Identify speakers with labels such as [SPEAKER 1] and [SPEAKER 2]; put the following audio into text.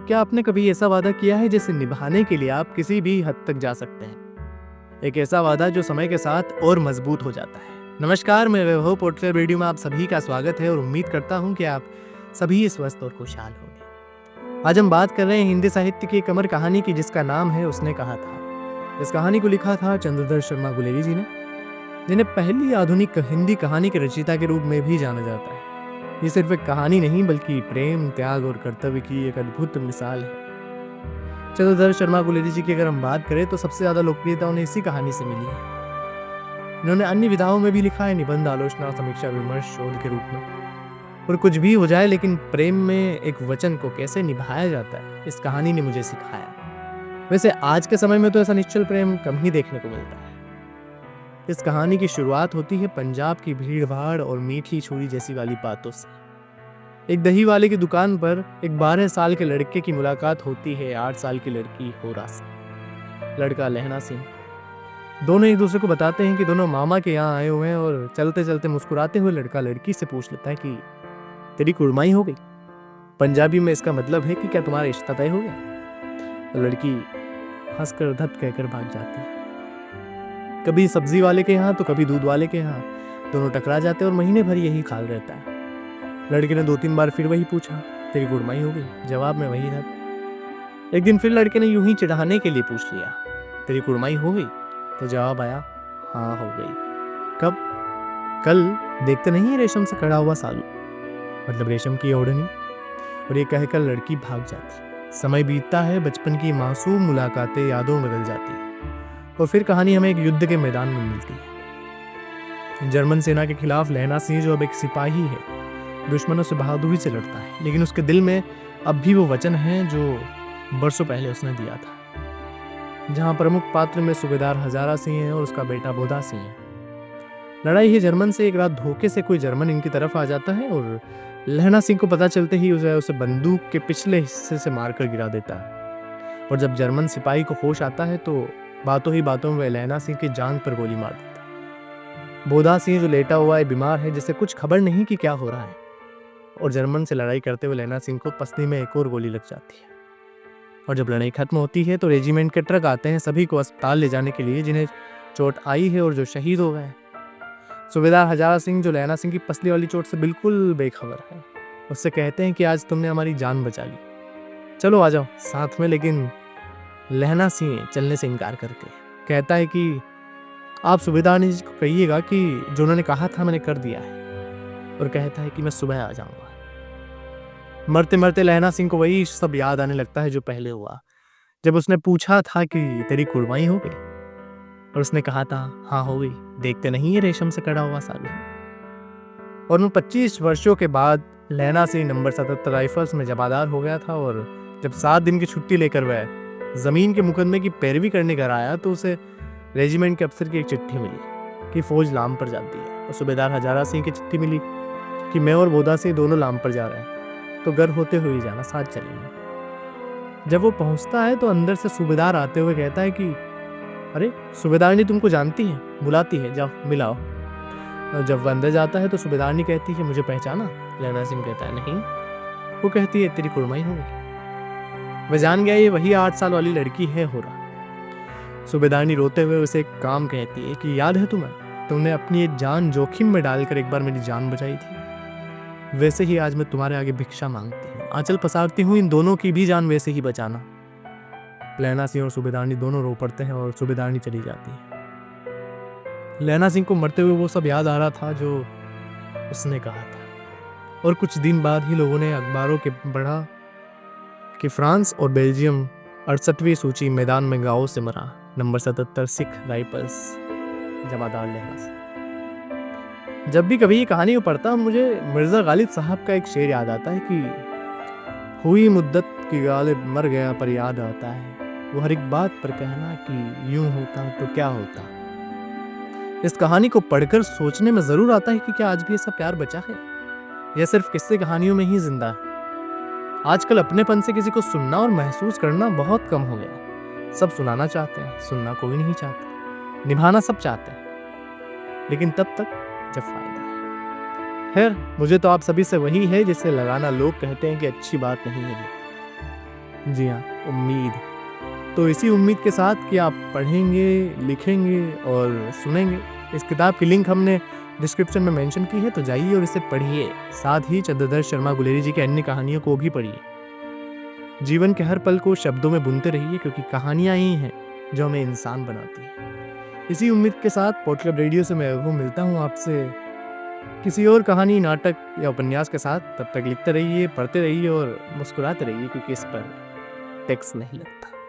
[SPEAKER 1] क्या आपने कभी ऐसा वादा किया है जिसे निभाने के लिए आप किसी भी हद तक जा सकते हैं? एक ऐसा वादा जो समय के साथ और मजबूत हो जाता है। नमस्कार, मैं वैभव पॉडकास्ट रेडियो में आप सभी का स्वागत है और उम्मीद करता हूं कि आप सभी स्वस्थ और खुशहाल होंगे। आज हम बात कर रहे हैं हिंदी साहित्य की एक अमर कहानी की जिसका नाम है उसने कहा था। इस कहानी को लिखा था चंद्रधर शर्मा गुलेरी जी ने, जिन्हें पहली आधुनिक हिंदी कहानी के रचयिता के रूप में भी जाना जाता है। ये सिर्फ एक कहानी नहीं बल्कि प्रेम, त्याग और कर्तव्य की एक अद्भुत मिसाल है। चंद्रधर शर्मा गुलेरी जी की अगर हम बात करें तो सबसे ज्यादा लोकप्रियता उन्हें इसी कहानी से मिली है। इन्होंने अन्य विधाओं में भी लिखा है, निबंध, आलोचना, समीक्षा, विमर्श, शोध के रूप में। और कुछ भी हो जाए, लेकिन प्रेम में एक वचन को कैसे निभाया जाता है, इस कहानी ने मुझे सिखाया। वैसे आज के समय में तो ऐसा निश्चल प्रेम कम ही देखने को मिलता है। इस कहानी की शुरुआत होती है पंजाब की भीड़-भाड़ और मीठी छुरी जैसी वाली बातों से। एक दही वाले की दुकान पर एक 12 साल के लड़के की मुलाकात होती है 8 साल की लड़की होरा से। लड़का लहना सिंह। दोनों एक दूसरे को बताते हैं कि दोनों मामा के यहाँ आए हुए हैं और चलते चलते मुस्कुराते हुए लड़का लड़की से पूछ लेता है कि तेरी कुड़माई हो गई। पंजाबी में इसका मतलब है कि क्या तुम्हारा रिश्ता तय हो गया? तो लड़की हंसकर धत कहकर भाग जाती है। कभी सब्जी वाले के यहाँ तो कभी दूध वाले के यहाँ, दोनों टकरा जाते और महीने भर यही हाल रहता है। लड़के ने 2-3 बार फिर वही पूछा, तेरी गुड़माई हो गई? जवाब में वही था। एक दिन फिर लड़के ने यूं ही चिढ़ाने के लिए पूछ लिया, तेरी गुड़माई हो गई? तो जवाब आया, हाँ हो गई। कब? कल। देखते नहीं है रेशम से कड़ा हुआ सालू, मतलब रेशम की ओढ़नी। और ये कहकर लड़की भाग जाती। समय बीतता है, बचपन की मासूम मुलाकातें यादों में बदल जाती है और फिर कहानी हमें एक युद्ध के मैदान में मिलती है। जर्मन सेना के खिलाफ लहना सिंह, जो अब एक सिपाही है, दुश्मनों से बहादुरी से लड़ता है, लेकिन उसके दिल में अब भी वो वचन है जो बरसों पहले उसने दिया था। जहां प्रमुख पात्र में सूबेदार हजारा सिंह है और उसका बेटा बोधा सिंह है। लड़ाई है जर्मन से। एक रात धोखे से कोई जर्मन इनकी तरफ आ जाता है और लहना सिंह को पता चलते ही उसे बंदूक के पिछले हिस्से से मारकर गिरा देता है। और जब जर्मन सिपाही को होश आता है तो बातों ही बातों में लहना सिंह की जान पर गोली मार देता। बोधा सिंह जो लेटा हुआ है, बीमार है, जिसे कुछ खबर नहीं कि क्या हो रहा है, और जर्मन से लड़ाई करते हुए लहना सिंह को पसली में एक और गोली लग जाती है। और जब लड़ाई खत्म होती है तो रेजिमेंट के ट्रक आते हैं सभी को अस्पताल ले जाने के लिए जिन्हें चोट आई है और जो शहीद हो गए हैं। सूबेदार हजारा सिंह, जो लहना सिंह की पसली वाली चोट से बिल्कुल बेखबर है, उससे कहते हैं कि आज तुमने हमारी जान बचा ली, चलो आ जाओ साथ में। लेकिन लहना सिंह चलने से इनकार करके कहता है कि आप सूबेदार जी को कहिएगा कि जो उन्होंने कहा था मैंने कर दिया है, और कहता है कि मैं सुबह आ जाऊंगा। मरते मरते लहना सिंह को वही सब याद आने लगता है जो पहले हुआ, जब उसने पूछा था कि तेरी कुड़माई हो गई, और उसने कहा था हाँ हो गई, देखते नहीं है रेशम से कड़ा हुआ सालू। और उन 25 वर्षों के बाद लहना सिंह नंबर 77 राइफल्स में जमादार हो गया था। और जब 7 दिन की छुट्टी लेकर वह जमीन के मुकदमे की पैरवी करने घर आया तो उसे रेजिमेंट के अफसर की एक चिट्ठी मिली कि फौज लाम पर जाती है, और सूबेदार हजारा सिंह की चिट्ठी मिली कि मैं और बोधा सिंह दोनों लाम पर जा रहे हैं, तो घर होते हुए जाना, साथ चलेंगे। जब वो पहुंचता है तो अंदर से सूबेदार आते हुए कहता है कि अरे सूबेदारनी तुमको जानती है, बुलाती है, जाओ मिलाओ। और जब वह अंदर जाता है तो सूबेदारनी कहती है मुझे पहचाना? लहना सिंह कहता है नहीं। वो कहती है तेरी कुड़माई हो गई। वह जान गया ये वही 8 साल वाली लड़की है होरा। सूबेदारनी रोते हुए उसे एक काम कहती है कि याद है तुम्हें, तुमने अपनी एक जान जोखिम में डालकर एक बार मेरी जान बचाई थी, वैसे ही आज मैं तुम्हारे आगे भिक्षा मांगती हूँ, आंचल पसारती हूँ, इन दोनों की भी जान वैसे ही बचाना। लहना सिंह और सूबेदारनी दोनों रो पड़ते हैं और सूबेदारनी चली जाती है। लहना सिंह को मरते हुए वो सब याद आ रहा था जो उसने कहा था। और कुछ दिन बाद ही लोगों ने अखबारों के पढ़ा कि फ्रांस और बेल्जियम 68वीं सूची मैदान में गांव से मरा नंबर 77 सिख राइफल्स जमादार लहना सिंह। जब भी कभी ये कहानी को पढ़ता मुझे मिर्जा गालिब साहब का एक शेर याद आता है कि हुई मुद्दत की गालिब मर गया पर याद आता है, वो हर एक बात पर कहना कि यूं होता तो क्या होता। इस कहानी को पढ़कर सोचने में जरूर आता है कि क्या आज भी ऐसा प्यार बचा है, यह सिर्फ किस्से कहानियों में ही जिंदा है। आजकल अपनेपन से किसी को सुनना और महसूस करना बहुत कम हो गया। सब सुनाना चाहते हैं, सुनना कोई नहीं चाहता। निभाना सब चाहते हैं, लेकिन तब तक जब फायदा है। खैर, मुझे तो आप सभी से वही है जिसे लगाना लोग कहते हैं कि अच्छी बात नहीं है। जी हाँ, उम्मीद। तो इसी उम्मीद के साथ कि आप पढ़ेंगे, लिखेंगे और सुनेंगे। इस किताब की लिंक हमने डिस्क्रिप्शन में मेंशन की है, तो जाइए और इसे पढ़िए। साथ ही चंद्रदत्त शर्मा गुलेरी जी की अन्य कहानियों को भी पढ़िए। जीवन के हर पल को शब्दों में बुनते रहिए, क्योंकि कहानियाँ ही हैं जो हमें इंसान बनाती हैं। इसी उम्मीद के साथ पोर्ट क्लब रेडियो से मैं वो मिलता हूँ आपसे किसी और कहानी, नाटक या उपन्यास के साथ। तब तक लिखते रहिए, पढ़ते रहिए और मुस्कुराते रहिए, क्योंकि इस पर टैक्स नहीं लगता।